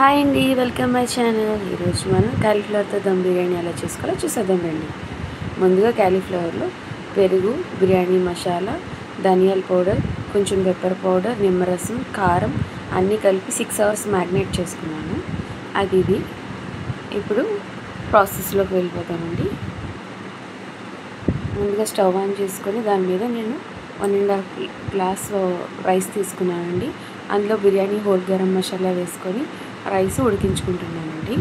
Hi అండి, welcome my channel. ఈరోజు మనం క్యాలీఫ్లవర్తో దమ్ బిర్యానీ ఎలా చేసుకోవాలో చూసేద్దాం రండి. ముందుగా క్యాలీఫ్లవర్లో పెరుగు, బిర్యానీ మసాలా, ధనియాల పౌడర్, కొంచెం పెప్పర్ పౌడర్, నిమ్మరసం, కారం అన్నీ కలిపి 6 hours మ్యారినేట్ చేసుకున్నాను. ఇది ఇప్పుడు ప్రాసెస్లోకి వెళ్ళిపోతామండి. ముందుగా స్టవ్ ఆన్ చేసుకొని దాని మీద నేను 1.5 గ్లాస్ రైస్ తీసుకున్నానండి. అందులో బిర్యానీ హోల్ గరం మసాలా వేసుకొని రైస్ ఉడికించుకుంటున్నానండి.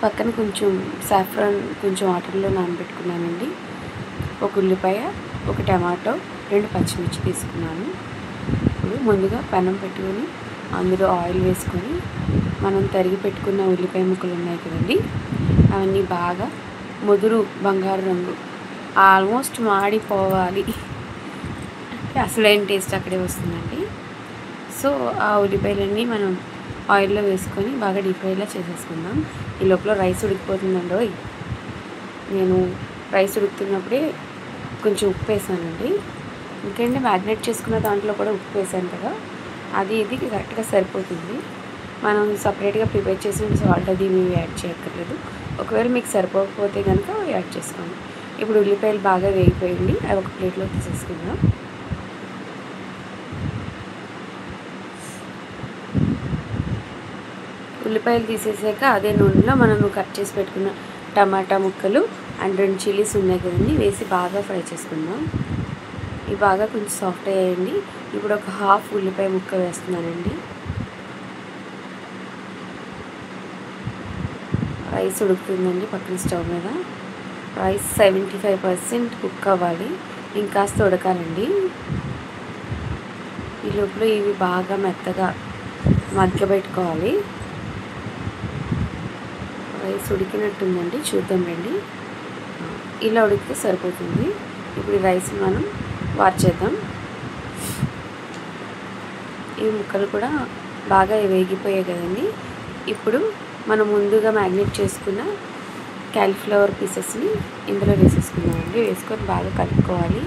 పక్కన కొంచెం సాఫ్రాన్ కొంచెం వాటర్లో నానబెట్టుకున్నానండి. ఒక ఉల్లిపాయ, ఒక టమాటో, 2 పచ్చిమిర్చి తీసుకున్నాను. ఇప్పుడు ముందుగా పెనం పెట్టుకొని అందులో ఆయిల్ వేసుకొని మనం తరిగి పెట్టుకున్న ఉల్లిపాయ ముక్కలు ఉన్నాయి కదండి, అవన్నీ బాగా ముదురు బంగారు రంగు ఆల్మోస్ట్ మాడిపోవాలి. అసలైన టేస్ట్ అక్కడే వస్తుందండి. సో ఆ ఉల్లిపాయలన్నీ మనం ఆయిల్లో వేసుకొని బాగా డీప్ ఫ్రైలా చేసేసుకుందాం. ఈ లోపల రైస్ ఉడికిపోతుందండి. నేను రైస్ ఉడుకుతున్నప్పుడే కొంచెం ఉప్పు వేసానండి. ఎందుకంటే మ్యారినేట్ చేసుకున్న దాంట్లో కూడా ఉప్పు వేసాను కదా, ఇది కరెక్ట్గా సరిపోతుంది. మనం సపరేట్గా ప్రిపేర్ చేసిన సాల్ట్ అది మేము యాడ్ చేయక్కర్లేదు. ఒకవేళ మీకు సరిపోకపోతే కనుక యాడ్ చేసుకోండి. ఇప్పుడు ఉల్లిపాయలు బాగా వేగిపోయింది, అవి ఒక ప్లేట్లో తీసేసుకుందాం. ఉల్లిపాయలు తీసేసాక అదే నూనెలో మనం కట్ చేసి పెట్టుకున్న టమాటా ముక్కలు అండ్ 2 చిల్లీస్ ఉన్నాయి కదండి, వేసి బాగా ఫ్రై చేసుకుందాం. ఇవి బాగా కొంచెం సాఫ్ట్ అయ్యాయండి. ఇప్పుడు ఒక హాఫ్ ఉల్లిపాయ ముక్క వేస్తున్నానండి. రైస్ ఉడుకుతుందండి పక్కన స్టవ్ మీద. రైస్ 75% కుక్ అవ్వాలి, ఇంకాస్త ఉడకాలండి. ఈ లోపల ఇవి బాగా మెత్తగా మగ్గబెట్టుకోవాలి. రైస్ ఉడికినట్టుందండి, చూద్దాం రండి. ఇలా ఉడికితే సరిపోతుంది. ఇప్పుడు ఈ రైస్ మనం వార్చేద్దాం. ఈ ముక్కలు కూడా బాగా వేగిపోయాయి కదండి. ఇప్పుడు మనం ముందుగా మ్యారినేట్ చేసుకున్న క్యాలీఫ్లవర్ పీసెస్ని ఇందులో వేసేసుకున్నామండి. వేసుకొని బాగా కలుపుకోవాలి.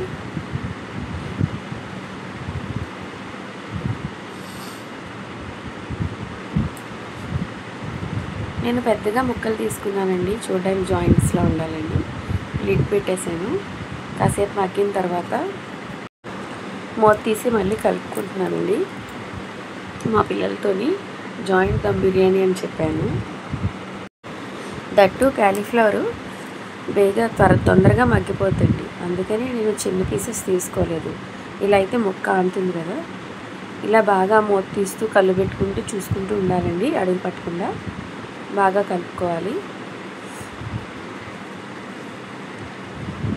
నేను పెద్దగా ముక్కలు తీసుకున్నానండి, చూడడానికి జాయింట్స్లా ఉండాలండి. లిడ్ పెట్టేసాను. కాసేపు మగ్గిన తర్వాత మూత తీసి మళ్ళీ కలుపుకుంటున్నానండి. మా పిల్లలతోని జాయింట్ దమ్ బిర్యానీ అని చెప్పాను. దట్టు క్యాలీఫ్లవరు తొందరగా మగ్గిపోతుంది, అందుకని నేను చిన్న పీసెస్ తీసుకోలేదు. ఇలా అయితే ముక్క ఆనుతుంది కదా. ఇలా బాగా మూత తీస్తూ కళ్ళు పెట్టుకుంటూ చూసుకుంటూ ఉండాలండి, అడుగు పట్టకుండా బాగా కలుపుకోవాలి.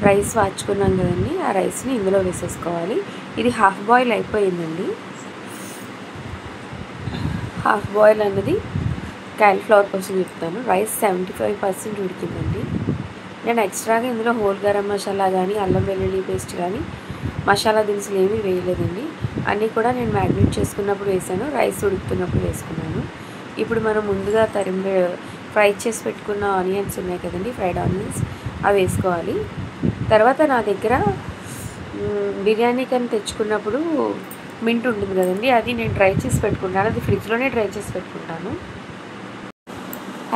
రైస్ వాచుకున్నాం కదండి, ఆ రైస్ని ఇందులో వేసేసుకోవాలి. ఇది హాఫ్ బాయిల్ అయిపోయిందండి. హాఫ్ బాయిల్ అన్నది క్యాలీఫ్లవర్ కోసం చెప్తాను. రైస్ 75% ఉడికిందండి. నేను ఎక్స్ట్రాగా ఇందులో హోల్ గరం మసాలా కానీ, అల్లం వెల్లుల్లి పేస్ట్ కానీ, మసాలా దినుసులు ఏమీ వేయలేదండి. అన్నీ కూడా నేను మ్యారినేట్ చేసుకున్నప్పుడు వేసాను, రైస్ ఉడుకుతున్నప్పుడు వేసుకున్నాను. ఇప్పుడు మనం ముందుగా ఫ్రై చేసి పెట్టుకున్న ఆనియన్స్ ఉన్నాయి కదండి, ఫ్రైడ్ ఆనియన్స్, అవి వేసుకోవాలి. తర్వాత నా దగ్గర బిర్యానీ కానీ తెచ్చుకున్నప్పుడు మింట్ ఉంటుంది కదండి, అది నేను డ్రై చేసి పెట్టుకుంటాను. అది ఫ్రిడ్జ్లోనే డ్రై చేసి పెట్టుకుంటాను.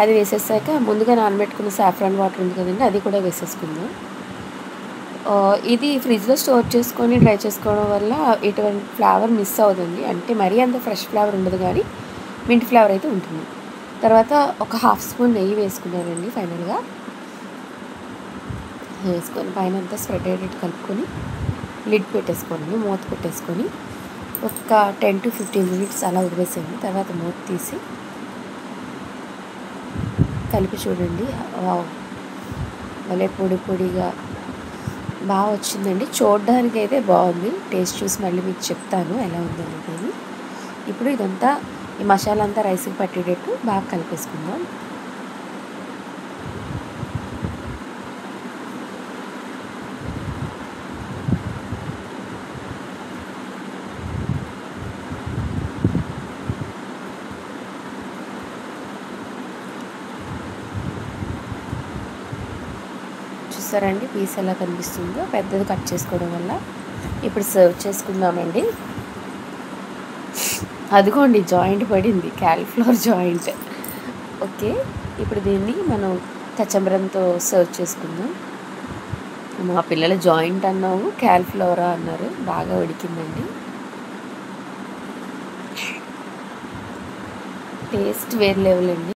అది వేసేసాక ముందుగా నానబెట్టుకున్న సాఫ్రాన్ వాటర్ ఉంది కదండి, అది కూడా వేసేసుకుందాం. ఇది ఫ్రిడ్జ్లో స్టోర్ చేసుకొని డ్రై చేసుకోవడం వల్ల ఎటువంటి ఫ్లేవర్ మిస్ అవుతుంది. అంటే మరీ అంత ఫ్రెష్ ఫ్లేవర్ ఉండదు, కానీ మింట్ ఫ్లేవర్ అయితే ఉంటుంది. తర్వాత ఒక హాఫ్ స్పూన్ నెయ్యి వేసుకున్నానండి. ఫైనల్గా వేసుకొని పైన అంతా స్ప్రెడ్ అయ్యేటట్టు కలుపుకొని లిడ్ పెట్టేసుకోండి, మూత పెట్టేసుకొని ఒక 10 to 15 minutes అలా వదిలేసాను. తర్వాత మూత తీసి కలిపి చూడండి. భలే పొడి పొడిగా బాగా వచ్చిందండి. చూడడానికి అయితే బాగుంది. టేస్ట్ చూసి మళ్ళీ మీకు చెప్తాను ఎలా ఉందనేది. ఇప్పుడు ఇదంతా ఈ మసాలా అంతా రైస్కి పట్టేటట్టు బాగా కలిపేసుకుందాం. చూసారండి పీస్ ఎలా కనిపిస్తుందో, పెద్దది కట్ చేసుకోవడం వల్ల. ఇప్పుడు సర్వ్ చేసుకుందామండి. అదిగోండి జాయింట్ పడింది, క్యాలీఫ్లవర్ జాయింట్. ఓకే, ఇప్పుడు దీన్ని మనం కచంబరంతో సర్వ్ చేసుకుందాం. మా పిల్లలు జాయింట్ అన్నాము, క్యాలీఫ్లవరా అన్నారు. బాగా ఉడికిందండి. టేస్ట్ వేరే లెవెల్ అండి.